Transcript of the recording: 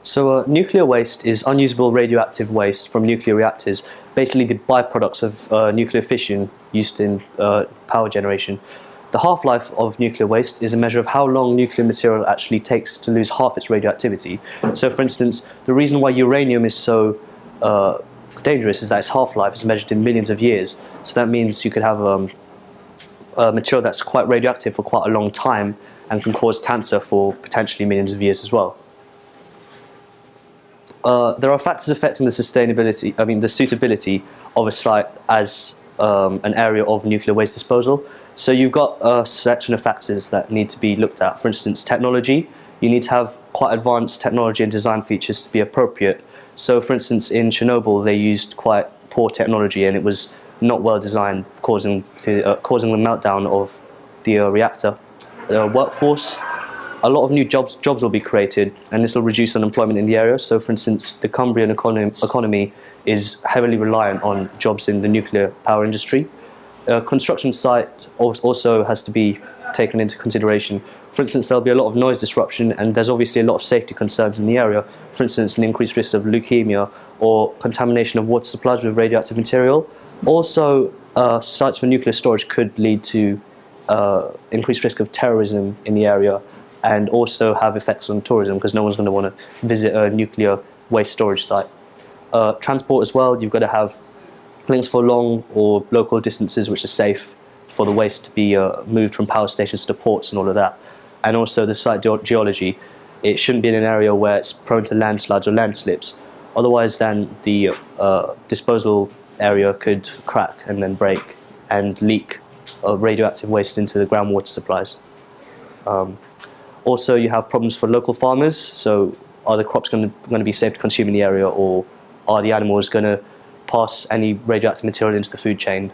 So nuclear waste is unusable radioactive waste from nuclear reactors, basically the byproducts of nuclear fission used in power generation. The half-life of nuclear waste is a measure of how long nuclear material actually takes to lose half its radioactivity. So for instance, the reason why uranium is so dangerous is that its half-life is measured in millions of years. So that means you could have a material that's quite radioactive for quite a long time and can cause cancer for potentially millions of years as well. There are factors affecting the suitability of a site as an area of nuclear waste disposal. So you've got a selection of factors that need to be looked at. For instance, technology. You need to have quite advanced technology and design features to be appropriate. So for instance, in Chernobyl, they used quite poor technology and it was not well designed, causing the meltdown of the reactor. Workforce. A lot of new jobs will be created, and this will reduce unemployment in the area. So for instance, the Cumbrian economy is heavily reliant on jobs in the nuclear power industry. Construction site also has to be taken into consideration. For instance, there'll be a lot of noise disruption, and there's obviously a lot of safety concerns in the area. For instance, an increased risk of leukemia or contamination of water supplies with radioactive material. Also, sites for nuclear storage could lead to increased risk of terrorism in the area, and also have effects on tourism because no one's going to want to visit a nuclear waste storage site. Transport as well, you've got to have links for long or local distances which are safe for the waste to be moved from power stations to ports and all of that. And also the site geology. It shouldn't be in an area where it's prone to landslides or landslips. Otherwise then the disposal area could crack and then break and leak radioactive waste into the groundwater supplies. Also you have problems for local farmers. So are the crops going to be safe to consume in the area, or are the animals going to pass any radioactive material into the food chain?